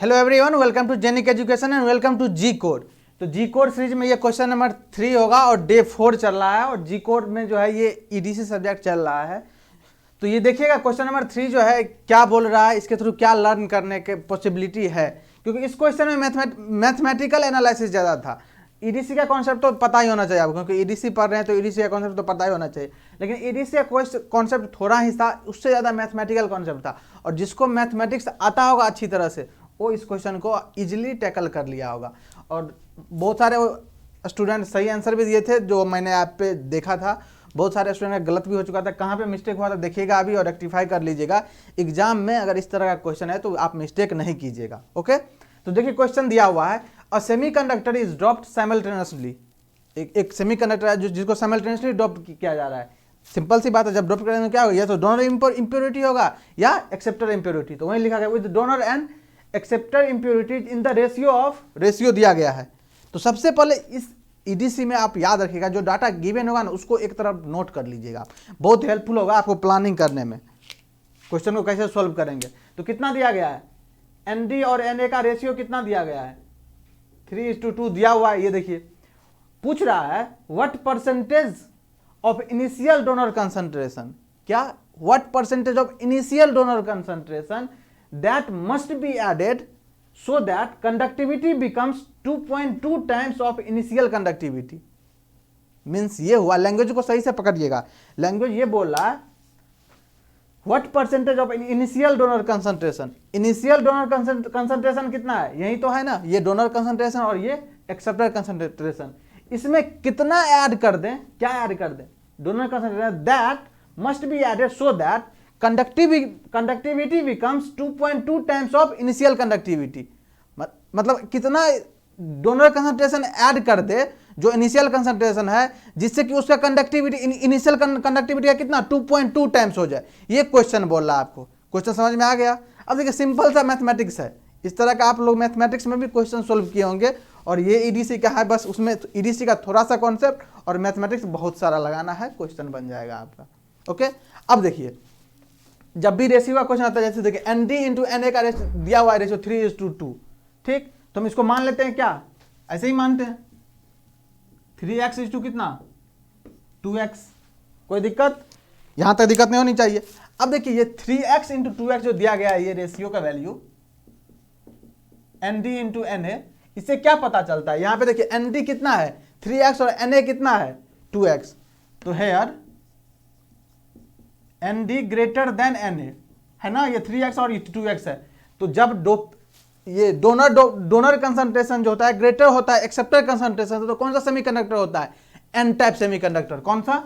Hello everyone, welcome to Genic education and welcome to G code. तो G code series में ये question number 3 होगा और day 4 चल रहा है और जी कोड में जो है ये ईडीसी सब्जेक्ट चल रहा है। तो ये देखिएगा क्वेश्चन नंबर 3 जो है क्या बोल रहा है, इसके थ्रू क्या लर्न करने के पॉसिबिलिटी है, क्योंकि इस क्वेश्चन में मैथमेटिकल एनालिसिस ज़्यादा था। ईडीसी का कॉन्सेप्ट तो पता ही होना चाहिए आपको, क्योंकि ईडीसी पढ़ रहे हैं तो ईडीसी का कॉन्सेप्ट तो पता ही होना चाहिए, लेकिन ईडीसी का कॉन्सेप्ट थोड़ा ही था, उससे ज़्यादा मैथमेटिकल कॉन्सेप्ट था। और जिसको मैथमेटिक्स आता होगा अच्छी तरह से वो इस क्वेश्चन को इजीली टैकल कर लिया होगा। और बहुत सारे स्टूडेंट सही आंसर भी दिए थे जो मैंने ऐप पे देखा था, बहुत सारे स्टूडेंट का गलत भी हो चुका था। कहाँ पे मिस्टेक हुआ था देखिएगा अभी और रेक्टिफाई कर लीजिएगा। एग्जाम में अगर इस तरह का क्वेश्चन है तो आप मिस्टेक नहीं कीजिएगा। ओके, तो देखिए क्वेश्चन दिया हुआ है, अ सेमीकंडक्टर इज ड्रॉप्ड साइमल्टेनियसली। एक सेमीकंडक्टर है जिसको साइमल्टेनियसली ड्रॉप किया जा रहा है। सिंपल सी बात है, जब ड्रॉप करेंगे क्या होगा, या तो डोनर इंप्योरिटी होगा या एक्सेप्टर इंप्योरिटी। तो वहीं लिखा गया with donor and acceptor impurity in the ratio दिया गया है। तो सबसे पहले इस ईडीसी में आप याद रखिएगा, जो डाटा गिवन होगा ना उसको एक तरफ नोट कर लीजिएगा, बहुत हेल्पफुल होगा आपको प्लानिंग करने में, क्वेश्चन को कैसे सॉल्व करेंगे। तो कितना दिया गया है, एनडी और एनए का रेशियो कितना दिया गया है, 3:2 दिया हुआ है। ये देखिए पूछ रहा है what percentage of initial donor concentration, क्या what percentage of initial donor concentration that must be added so that conductivity becomes 2.2 times of initial conductivity। Means ये हुआ, लैंग्वेज को सही से पकड़िएगा, लैंग्वेज ये बोल रहा है what percentage of initial donor concentration. Initial donor concentration कितना है, यही तो है ना, ये डोनर कंसंट्रेशन और ये एक्सेप्टर कंसंट्रेशन, इसमें कितना ऐड कर दें, क्या ऐड कर दें, donor concentration that must be added so that conductivity becomes 2.2 times of initial conductivity. मतलब कितना डोनर कंसंट्रेशन ऐड कर दे जो इनिशियल कंसंट्रेशन है, जिससे कि उसका कंडक्टिविटी इनिशियल कंडक्टिविटी का कितना 2.2 टाइम्स हो जाए। ये क्वेश्चन बोल रहा है आपको, क्वेश्चन समझ में आ गया। अब देखिए सिंपल सा मैथमेटिक्स है, इस तरह का आप लोग मैथमेटिक्स में भी क्वेश्चन सोल्व किए होंगे, और ये ईडीसी का है, बस उसमें ईडीसी का थोड़ा सा कॉन्सेप्ट और मैथमेटिक्स बहुत सारा लगाना है, क्वेश्चन बन जाएगा आपका। ओके, अब देखिए जब भी रेशियो का क्वेश्चन आता है, जैसे देखिए N D into N A का दिया हुआ है रेशियो 3:2, ठीक, तो हम इसको मान लेते हैं, क्या ऐसे ही मानते हैं 3x कितना 2x, कोई दिक्कत, यहां तक दिक्कत नहीं होनी चाहिए। अब देखिए ये 3x इंटू 2x जो दिया गया है, ये रेशियो का value N D into N A, इससे क्या पता चलता है, यहां पे देखिए एन डी कितना है 3x और एन ए कितना है 2x, तो है यार N D greater than N A, है ना, ये 3x और ये 2x है। तो जब ये डोनर कंसंट्रेशन जो होता है ग्रेटर होता है एक्सेप्टर कंसंट्रेशन से, तो कौन सा सेमीकंडक्टर होता है, एन टाइप सेमीकंडक्टर। कौन सा,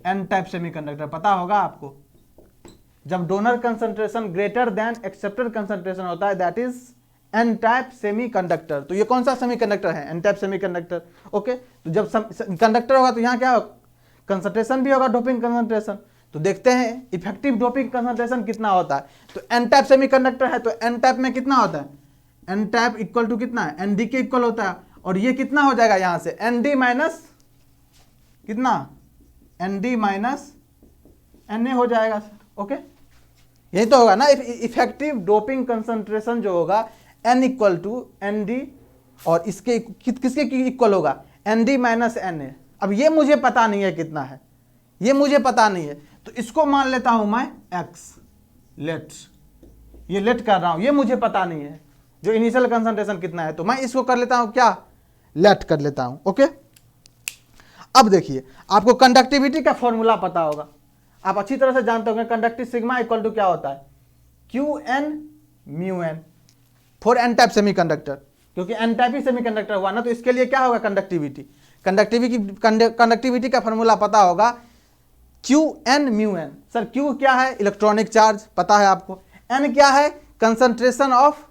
एन टाइप सेमीकंडक्टर, पता होगा आपको। जब donor concentration greater than acceptor concentration होता है that is an type semiconductor. तो ये कौन सा सेमीकंडक्टर है, एन टाइप सेमीकंडक्टर। ओके, तो जब कंडक्टर होगा तो यहां क्या होगा, कंसंट्रेशन भी होगा, डोपिंग कंसंट्रेशन। तो देखते हैं इफेक्टिव डोपिंग कंसंट्रेशन कितना होता है। तो एन टाइप सेमीकंडक्टर है तो एन टाइप में कितना होता है, एन टाइप इक्वल टू कितना है, एन डी के इक्वल होता है, और ये कितना हो जाएगा यहां से एन डी माइनस कितना, N D minus N A हो जाएगा सर। ओके, यही तो होगा ना, इफेक्टिव डोपिंग कंसंट्रेशन जो होगा N equal to N D, और इसके किसके इक्वल होगा, N D minus N A. अब ये मुझे पता नहीं है कितना है, ये मुझे पता नहीं है, तो इसको मान लेता हूं मैं x, लेट, ये लेट कर रहा हूं, ये मुझे पता नहीं है जो इनिशियल कंसंट्रेशन कितना है, तो मैं इसको कर लेता हूं क्या, लेट कर लेता हूं। ओके, अब देखिए आपको कंडक्टिविटी का फॉर्मूला पता होगा, आप अच्छी तरह से जानते होंगे, कंडक्टिव सिग्मा इक्वल टू क्या होता है, QN mu N for N type semiconductor, क्योंकि एन टाइप ही सेमीकंडक्टर हुआ ना, तो इसके लिए क्या होगा कंडक्टिविटी, कंडक्टिविटी का फॉर्मूला पता होगा QN mu N. Sir Q क्या है, इलेक्ट्रॉनिक चार्ज पता है आपको, N क्या है, कंसंट्रेशन ऑफ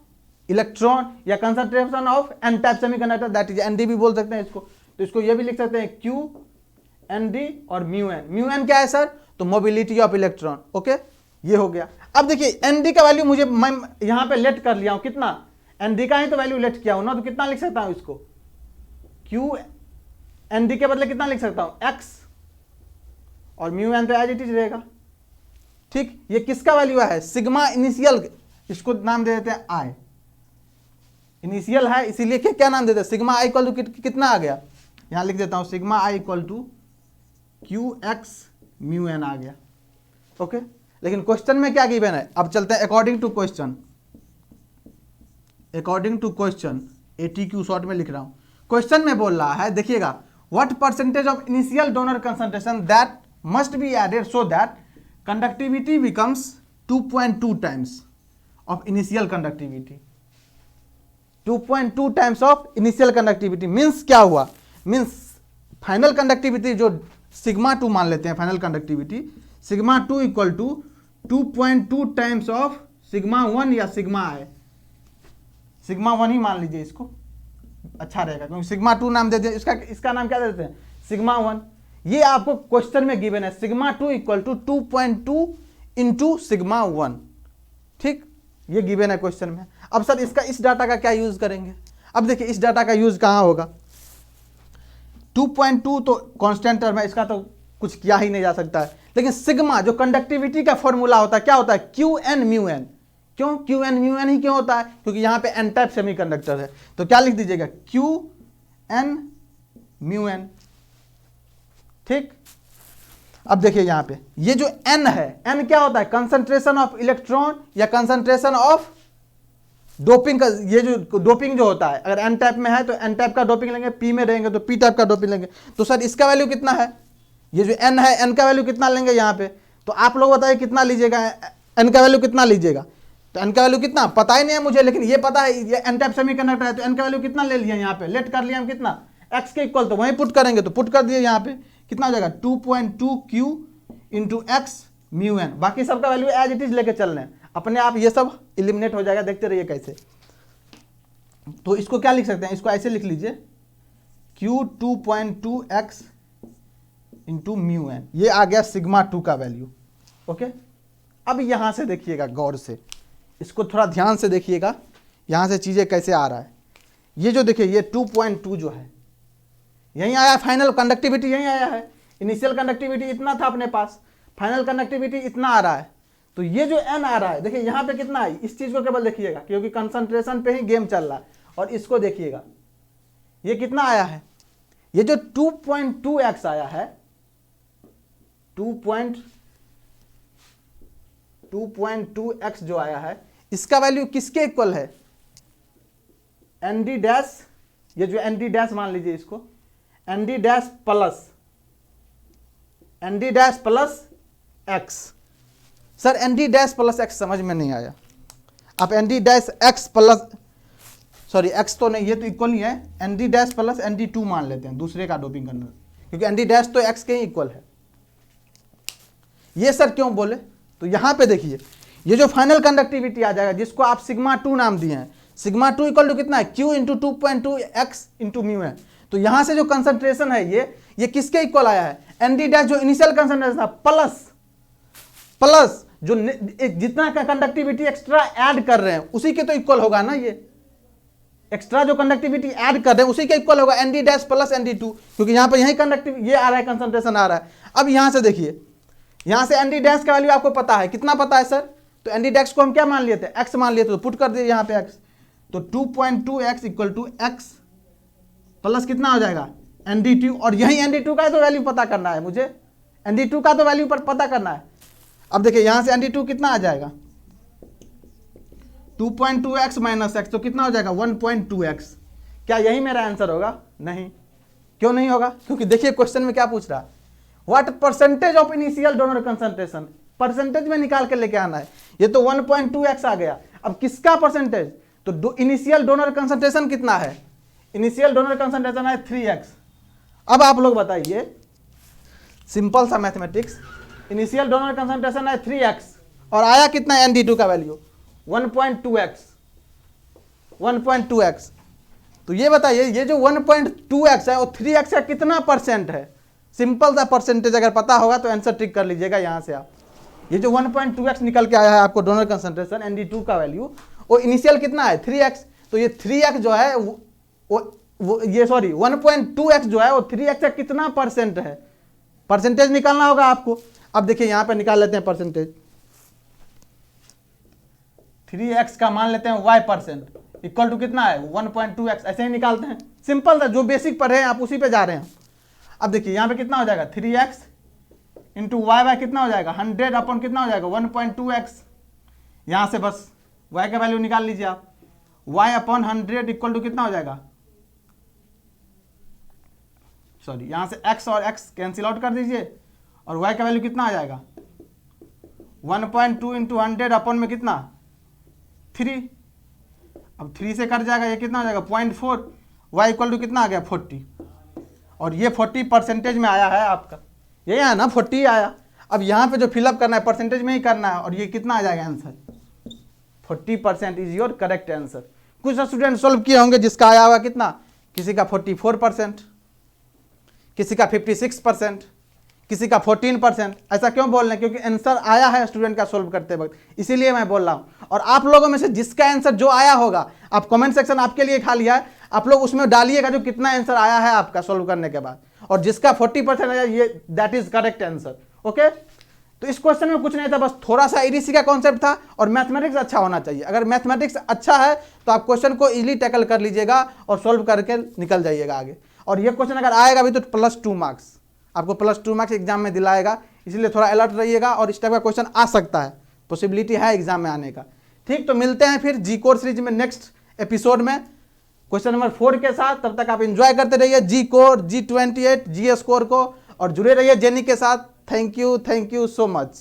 इलेक्ट्रॉन या concentration of N type semiconductor, that is ND भी बोल सकते हैं इसको। तो इसको ये भी लिख सकते हैं QND और म्यू एन क्या है सर, तो मोबिलिटी ऑफ इलेक्ट्रॉन। ओके, ये हो गया। अब देखिए ND का वैल्यू मुझे, मैं यहां पे लेट कर लिया हूं, कितना, ND का ही तो वैल्यू लेट किया हूं ना, तो कितना लिख सकता हूं इसको, QND के बदले कितना लिख सकता हूं x, और म्यू एन तो एज इट इज रहेगा। ठीक, ये किसका वैल्यू है, सिग्मा इनिशियल इसको नाम दे देते हैं आई, इनिशियल है इसीलिए क्या नाम देते हैं, सिग्मा आई इक्वल टू कितना आ गया, यहां लिख देता हूं sigma I equal to Q X mu N आ गया। ओके, लेकिन क्वेश्चन में क्या गिवन है, अब चलते हैं according to question. According to question ATQ short में लिख रहा हूं, क्वेश्चन में बोल रहा है, देखिएगा, what percentage of initial donor concentration that must be added so that conductivity becomes 2.2 times of initial conductivity. 2.2 times of initial conductivity means क्या हुआ, मीन्स फाइनल कंडक्टिविटी जो सिग्मा 2 मान लेते हैं, final conductivity sigma 2 equal to 2.2 times of sigma 1 या sigma आई, sigma 1 ही मान लीजिए, इसको अच्छा रहेगा क्योंकि सिग्मा 2 नाम दे दिया, इसका नाम क्या देते हैं, सिग्मा 1। ये आपको क्वेश्चन में गिवन है, sigma 2 equal to 2.2 into sigma 1, ठीक, ये गिवन है क्वेश्चन में। अब सर इसका इस डाटा का क्या यूज करेंगे, अब देखिए इस डाटा का यूज कहां होगा, 2.2 तो कांस्टेंट टर्म है, इसका तो कुछ किया ही नहीं जा सकता है, लेकिन सिग्मा जो कंडक्टिविटी का फॉर्मूला होता है क्या होता है, क्यू एन म्यू एन। क्यों क्यू एन म्यू एन ही क्यों होता है, क्योंकि यहां पे एन टाइप सेमीकंडक्टर है, तो क्या लिख दीजिएगा, क्यू एन म्यू एन, ठीक। अब देखिए यहां पे ये जो एन है, एन क्या होता है, कंसंट्रेशन ऑफ इलेक्ट्रॉन या कंसंट्रेशन ऑफ डोपिंग का, ये जो डोपिंग जो होता है, अगर एन टाइप में है तो एन टाइप का डोपिंग लेंगे, पी में रहेंगे तो पी टाइप का डोपिंग लेंगे। तो सर इसका वैल्यू कितना है, ये जो एन है, एन का वैल्यू कितना लेंगे यहाँ पे, तो आप लोग बताइए कितना लीजिएगा, एन का वैल्यू कितना लीजिएगा, तो एन का वैल्यू कितना पता ही नहीं है मुझे, लेकिन ये पता है ये एन टाइप सेमीकंडक्टर है, तो एन का वैल्यू कितना ले लिया यहाँ पे, लेट कर लिया हम कितना, एक्स के इक्वल, तो वहीं पुट करेंगे, तो पुट कर दिए यहाँ पे कितना हो जाएगा, 2.2 Q into X mu N, बाकी सबका वैल्यू एज इट इज लेके चल रहे हैं, अपने आप ये सब इलिमिनेट हो जाएगा, देखते रहिए कैसे। तो इसको क्या लिख सकते हैं, इसको ऐसे लिख लीजिए, Q 2.2 X into mu N, ये आ गया सिग्मा 2 का वैल्यू। ओके, अब यहां से देखिएगा गौर से, इसको थोड़ा ध्यान से देखिएगा, यहां से चीजें कैसे आ रहा है। ये जो देखिए ये 2.2 जो है यहीं आया, फाइनल कंडक्टिविटी यहीं आया है, इनिशियल कंडक्टिविटी इतना था अपने पास, फाइनल कंडक्टिविटी इतना आ रहा है, तो ये जो n आ रहा है, देखिए यहाँ पे कितना है, इस चीज को केवल देखिएगा क्योंकि कंसंट्रेशन पे ही गेम चल रहा है, और इसको देखिएगा ये कितना आया है, ये जो 2.2x आया है, 2.2x जो आया है, इसका वैल्यू किसके इक्वल है, nd डैश, ये जो nd डैश मान लीजिए इसको, nd dash plus x। Sir nd dash plus x समझ में नहीं आया, आप nd dash x plus, sorry x तो नहीं, ये तो इक्वल ही है, nd डैश प्लस nd2 मान लेते हैं, दूसरे का डोपिंग करना, क्योंकि nd डैश तो x के ही इक्वल है। ये सर क्यों बोले, तो यहां पे देखिए ये जो फाइनल कंडक्टिविटी आ जाएगा, जिसको आप सिग्मा 2 नाम दिए हैं, सिग्मा 2 इक्वल टू कितना है, q into 2.2 X into mu है, तो यहां से जो कंसंट्रेशन है ये किसके इक्वल आया है, nd डैश जो इनिशियल कंसंट्रेशन था प्लस जो जितना का कंडक्टिविटी एक्स्ट्रा ऐड कर रहे हैं उसी के तो इक्वल होगा ना, ये एक्स्ट्रा जो कंडक्टिविटी ऐड कर रहे हैं उसी के इक्वल होगा, nd डैश प्लस nd2, क्योंकि यहां पर यही कंडक्टिविटी ये आ रहा है, कंसंट्रेशन आ रहा है। अब यहां से देखिए, यहां से nd डैश का वैल्यू आपको पता है, कितना पता है सर, तो nd डैश को हम क्या मान लिए थे, x मान लिए थे, तो पुट कर दिए यहां पे x, तो 2.2x equal to x plus कितना हो जाएगा nd2, और यही nd2 का तो वैल्यू पता करना है मुझे, nd2 का तो वैल्यू पर पता करना है। अब देखिए यहां से nd2 कितना आ जाएगा, 2.2x माइनस x, तो कितना हो जाएगा 1.2x। क्या यही मेरा आंसर होगा, नहीं, क्यों नहीं होगा, क्योंकि देखिए क्वेश्चन में क्या पूछ रहा है, what percentage of initial donor concentration, percentage में निकाल के लेके आना है, ये तो 1.2x आ गया, अब किसका परसेंटेज, तो इनिशियल डोनर कंसंट्रेशन कितना है, इनिशियल डोनर कंसंट्रेशन है 3x। अब आप लोग बताइए, सिंपल सा मैथमेटिक्स, इनिशियल डोनर कंसंट्रेशन है 3x और आया कितना nd2 का वैल्यू 1.2x, तो ये बताइए ये जो 1.2x है वो 3x का कितना परसेंट है, सिंपल सा परसेंटेज अगर पता होगा तो आंसर टिक कर लीजिएगा यहां से आप, ये जो 1.2x निकल के आया है आपको डोनर कंसंट्रेशन nd2 का वैल्यू, वो इनिशियल कितना है 3x, तो ये 3x जो है वो ये सॉरी 1.2x जो है वो 3x का कितना परसेंट है, परसेंटेज निकालना होगा आपको। अब देखिए यहां पे निकाल लेते हैं परसेंटेज, 3x का मान लेते हैं y% इक्वल टू कितना है 1.2x, ऐसे ही निकालते हैं। सिंपल था, जो बेसिक पढ़े हैं आप उसी पे जा रहे हैं। अब देखिए यहाँ पे कितना हो जाएगा 3x इंटू वाई कितना हो जाएगा 100 अपन कितना हो जाएगा 1.2x। यहाँ से बस y का वैल्यू निकाल लीजिए आप, y अपॉन 100 इक्वल टू कितना हो जाएगा, सॉरी यहाँ से x और x कैंसिल आउट कर दीजिए और y का वैल्यू कितना आ जाएगा 1.2 इंटू 100 अपॉन में कितना 3। अब 3 से कट जाएगा, ये कितना हो जाएगा 0.4, y इक्वल टू कितना आ गया 40। और ये 40% में आया है आपका, ये है ना 40 आया। अब यहाँ पे जो फिलअप करना है परसेंटेज में ही करना है और ये कितना आ जाएगा answer 40% is your correct answer. कुछ स्टूडेंट सोल्व किए होंगे जिसका आया होगा कितना, किसी का 44%, किसी का 56%, किसी का 14%। ऐसा क्यों बोल रहे हैं, क्योंकि आंसर आया है स्टूडेंट का सोल्व करते वक्त, इसीलिए मैं बोल रहा हूं। और आप लोगों में से जिसका आंसर जो आया होगा, आप कमेंट सेक्शन आपके लिए खाली है, आप लोग उसमें डालिएगा जो कितना आंसर आया है आपका सोल्व करने के बाद, और जिसका 40% आया ये that is correct answer. Okay, तो इस क्वेश्चन में कुछ नहीं था, बस थोड़ा सा ईडीसी का कॉन्सेप्ट था और मैथमेटिक्स अच्छा होना चाहिए। अगर मैथमेटिक्स अच्छा है तो आप क्वेश्चन को इजीली टैकल कर लीजिएगा और सोल्व करके निकल जाइएगा आगे। और ये क्वेश्चन अगर आएगा भी तो +2 मार्क्स, आपको +2 मार्क्स एग्जाम में दिलाएगा, इसलिए थोड़ा अलर्ट रहिएगा। और इस टाइप का क्वेश्चन आ सकता है, पॉसिबिलिटी है एग्जाम में आने का। ठीक, तो मिलते हैं फिर जी कोर सीरीज में नेक्स्ट एपिसोड में क्वेश्चन नंबर 4 के साथ। तब तक आप एंजॉय करते रहिए जी कोर, G28, GS कोर को, और जुड़े रहिए जेनी के साथ। Thank you so much.